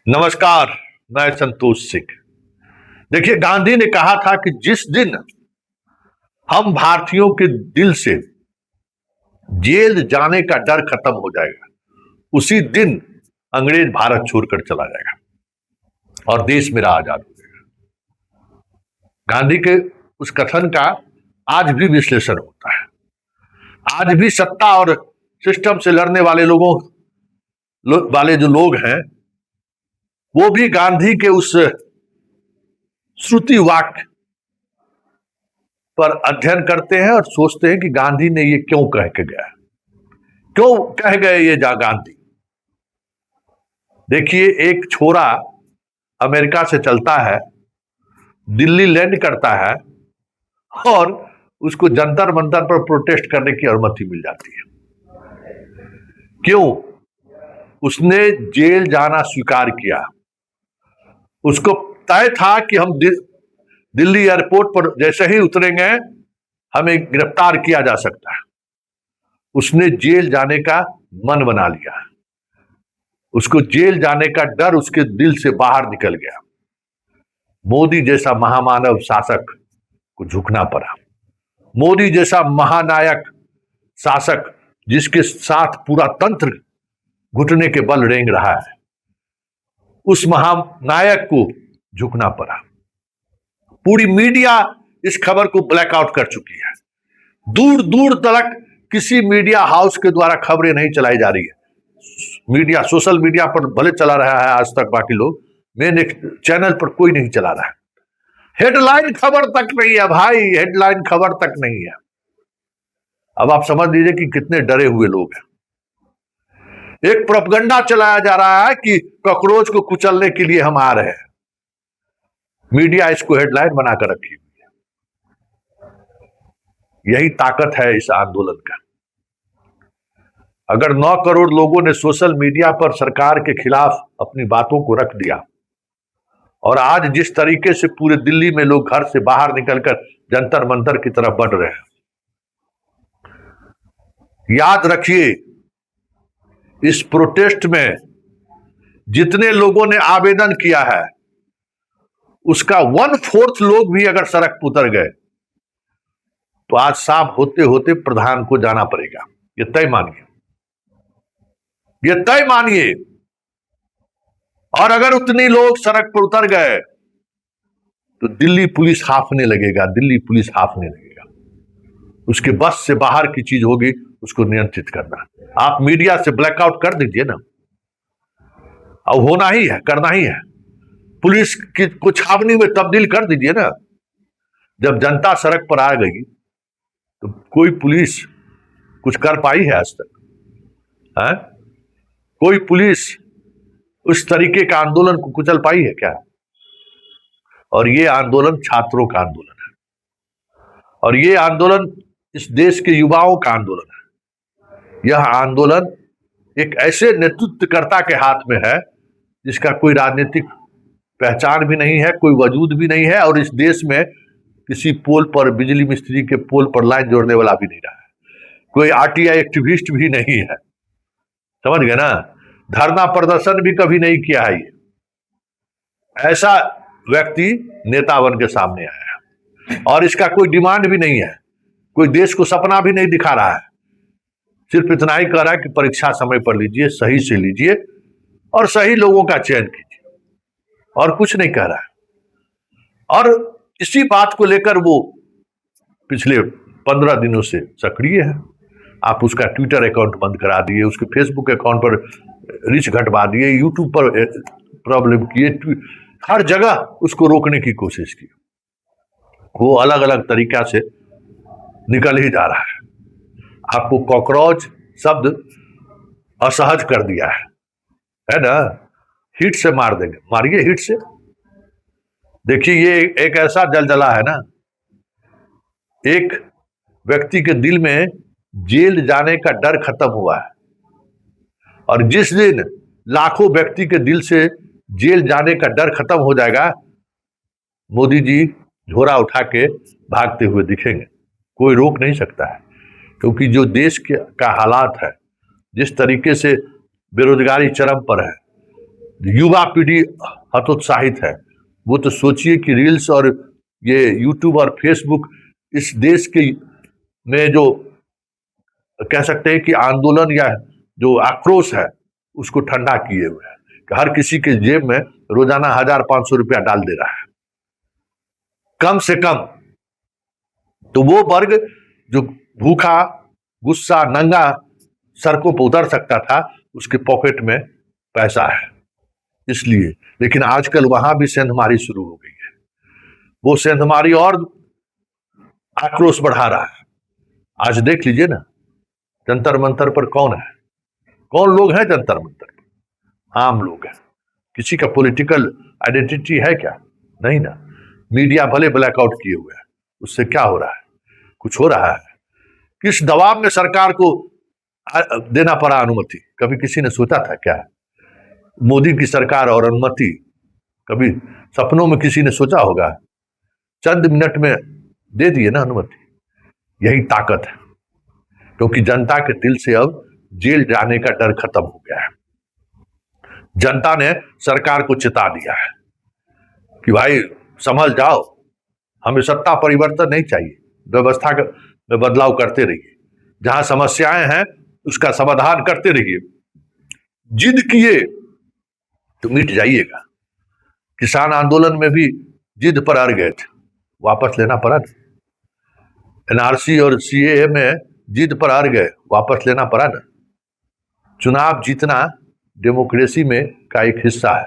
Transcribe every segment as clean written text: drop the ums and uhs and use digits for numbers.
नमस्कार। मैं संतोष सिंह। देखिए, गांधी ने कहा था कि जिस दिन हम भारतीयों के दिल से जेल जाने का डर खत्म हो जाएगा, उसी दिन अंग्रेज भारत छोड़कर चला जाएगा और देश मेरा आजाद हो जाएगा। गांधी के उस कथन का आज भी विश्लेषण होता है। आज भी सत्ता और सिस्टम से लड़ने वाले वाले जो लोग हैं, वो भी गांधी के उस श्रुति वाक्य पर अध्ययन करते हैं और सोचते हैं कि गांधी ने ये क्यों कह के गया, क्यों कह गए ये गांधी। देखिए, एक छोरा अमेरिका से चलता है, दिल्ली लैंड करता है और उसको जंतर मंतर पर प्रोटेस्ट करने की अनुमति मिल जाती है। क्यों? उसने जेल जाना स्वीकार किया। उसको तय था कि हम दिल्ली एयरपोर्ट पर जैसे ही उतरेंगे हमें गिरफ्तार किया जा सकता है। उसने जेल जाने का मन बना लिया। उसको जेल जाने का डर उसके दिल से बाहर निकल गया। मोदी जैसा महामानव शासक को झुकना पड़ा। मोदी जैसा महानायक शासक जिसके साथ पूरा तंत्र घुटने के बल रेंग रहा है, उस महानायक को झुकना पड़ा। पूरी मीडिया इस खबर को ब्लैकआउट कर चुकी है। दूर दूर तक किसी मीडिया हाउस के द्वारा खबरें नहीं चलाई जा रही है। मीडिया, सोशल मीडिया पर भले चला रहा है आज तक, बाकी लोग मेन चैनल पर कोई नहीं चला रहा है। हेडलाइन खबर तक नहीं है भाई, हेडलाइन खबर तक नहीं है। अब आप समझ लीजिए कि कितने डरे हुए लोग हैं। एक प्रोपगंडा चलाया जा रहा है कि कॉकरोच को कुचलने के लिए हम आ रहे हैं। मीडिया इसको हेडलाइन बनाकर रखी हुई है। यही ताकत है इस आंदोलन का। अगर 9 करोड़ लोगों ने सोशल मीडिया पर सरकार के खिलाफ अपनी बातों को रख दिया और आज जिस तरीके से पूरे दिल्ली में लोग घर से बाहर निकलकर जंतर मंतर की तरफ बढ़ रहे हैं, याद रखिए, इस प्रोटेस्ट में जितने लोगों ने आवेदन किया है उसका 1/4 लोग भी अगर सड़क पर उतर गए तो आज साफ होते होते प्रधान को जाना पड़ेगा। ये तय मानिए, ये तय मानिए। और अगर उतने लोग सड़क पर उतर गए तो दिल्ली पुलिस हाफने लगेगा, दिल्ली पुलिस हाफने लगेगा। उसके बस से बाहर की चीज होगी उसको नियंत्रित करना। आप मीडिया से ब्लैकआउट कर दीजिए ना, अब होना ही है, करना ही है। पुलिस की को छावनी में तब्दील कर दीजिए ना। जब जनता सड़क पर आ गई तो कोई पुलिस कुछ कर पाई है आज तक? है कोई पुलिस उस तरीके का आंदोलन को कुचल पाई है क्या? और ये आंदोलन छात्रों का आंदोलन है और ये आंदोलन इस देश के युवाओं का आंदोलन है। यह आंदोलन एक ऐसे नेतृत्वकर्ता के हाथ में है जिसका कोई राजनीतिक पहचान भी नहीं है, कोई वजूद भी नहीं है, और इस देश में किसी पोल पर, बिजली मिस्त्री के पोल पर लाइन जोड़ने वाला भी नहीं रहा है, कोई आरटीआई एक्टिविस्ट भी नहीं है। समझ गए ना? धरना प्रदर्शन भी कभी नहीं किया है। ये ऐसा व्यक्ति नेता बन के सामने आया है और इसका कोई डिमांड भी नहीं है, कोई देश को सपना भी नहीं दिखा रहा है। सिर्फ इतना ही कह रहा है कि परीक्षा समय पर लीजिए, सही से लीजिए और सही लोगों का चयन कीजिए, और कुछ नहीं कह रहा है। और इसी बात को लेकर वो पिछले 15 दिनों से सक्रिय है। आप उसका ट्विटर अकाउंट बंद करा दिए, उसके फेसबुक अकाउंट पर रीच घटवा दिए, यूट्यूब पर प्रॉब्लम किए, हर जगह उसको रोकने की कोशिश की। वो अलग अलग तरीका से निकल ही जा रहा है। आपको कॉकरोच शब्द असहज कर दिया है ना? हिट से मार देंगे, मारिए हिट से। देखिए, ये एक ऐसा जलजला है ना, एक व्यक्ति के दिल में जेल जाने का डर खत्म हुआ है और जिस दिन लाखों व्यक्ति के दिल से जेल जाने का डर खत्म हो जाएगा, मोदी जी झोरा उठा के भागते हुए दिखेंगे। कोई रोक नहीं सकता है, क्योंकि जो देश का हालात है, जिस तरीके से बेरोजगारी चरम पर है, युवा पीढ़ी हतोत्साहित है। वो तो सोचिए कि रील्स और ये यूट्यूब और फेसबुक इस देश के में जो कह सकते हैं कि आंदोलन या जो आक्रोश है उसको ठंडा किए हुए है कि हर किसी के जेब में रोजाना 1,000-500 रुपया डाल दे रहा है कम से कम। तो वो वर्ग जो भूखा गुस्सा नंगा सड़कों पर उतर सकता था उसके पॉकेट में पैसा है इसलिए। लेकिन आजकल वहां भी सेंधमारी शुरू हो गई है। वो सेंधमारी और आक्रोश बढ़ा रहा है। आज देख लीजिए ना, जंतर मंतर पर कौन है, कौन लोग हैं जंतर मंतर पर? आम लोग हैं। किसी का पॉलिटिकल आइडेंटिटी है क्या? नहीं ना। मीडिया भले ब्लैकआउट किए हुए है, उससे क्या हो रहा है? कुछ हो रहा है? किस दबाव में सरकार को देना पड़ा अनुमति? कभी किसी ने सोचा था क्या? मोदी की सरकार और अनुमति कभी सपनों में किसी ने सोचा होगा? चंद मिनट में दे दिए ना अनुमति। यही ताकत है, क्योंकि जनता के दिल से अब जेल जाने का डर खत्म हो गया है। जनता ने सरकार को चेता दिया है कि भाई संभल जाओ, हमें सत्ता परिवर्तन नहीं चाहिए, व्यवस्था में बदलाव करते रहिए, जहां समस्याएं हैं उसका समाधान करते रहिए। जिद किए तो मिट जाइएगा। किसान आंदोलन में भी जिद पर अड़ गए थे, वापस लेना पड़ा। एनआरसी और सीएए में जिद पर अड़ गए, वापस लेना पड़ा ना। चुनाव जीतना डेमोक्रेसी में का एक हिस्सा है।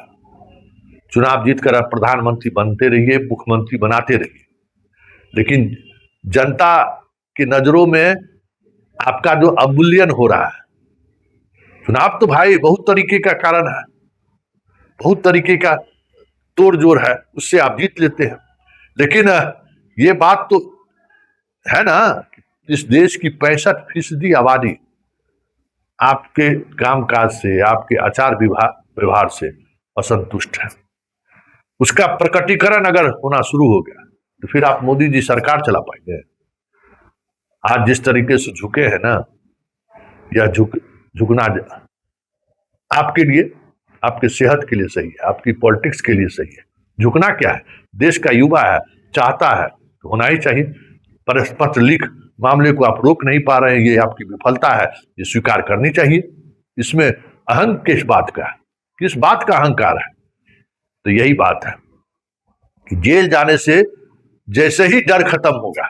चुनाव जीतकर आप प्रधानमंत्री बनते रहिए, मुख्यमंत्री बनाते रहिए, लेकिन जनता की नजरों में आपका जो अवमूल्यन हो रहा है। चुनाव तो भाई बहुत तरीके का कारण है, बहुत तरीके का तोड़ जोड़ है, उससे आप जीत लेते हैं। लेकिन ये बात तो है ना, इस देश की 65% आबादी आपके कामकाज से, आपके आचार व्यवहार से असंतुष्ट है। उसका प्रकटीकरण अगर होना शुरू हो गया तो फिर आप मोदी जी सरकार चला पाएंगे? आज जिस तरीके से झुके हैं ना, यह झुकना आपके लिए, आपके सेहत के लिए सही है, आपकी पॉलिटिक्स के लिए सही है। झुकना क्या है? देश का युवा है, चाहता है तो होना ही चाहिए। पर पत्र लिख मामले को आप रोक नहीं पा रहे हैं, ये आपकी विफलता है, ये स्वीकार करनी चाहिए। इसमें अहंग किस बात का है? किस बात का अहंकार है? तो यही बात है कि जेल जाने से जैसे ही डर खत्म होगा,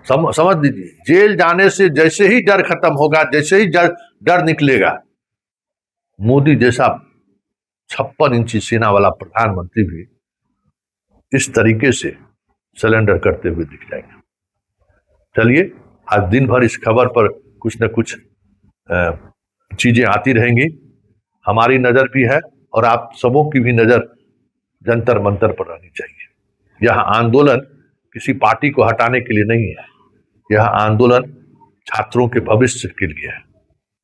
समझ लीजिए, जेल जाने से जैसे ही डर खत्म होगा, जैसे ही डर निकलेगा, मोदी जैसा 56 इंची सेना वाला प्रधानमंत्री भी इस तरीके से सरेंडर करते हुए दिख जाएंगे। चलिए, आज दिन भर इस खबर पर कुछ न कुछ चीजें आती रहेंगी। हमारी नजर भी है और आप सबों की भी नजर जंतर मंतर पर रहनी चाहिए। यह आंदोलन किसी पार्टी को हटाने के लिए नहीं है, यह आंदोलन छात्रों के भविष्य के लिए है।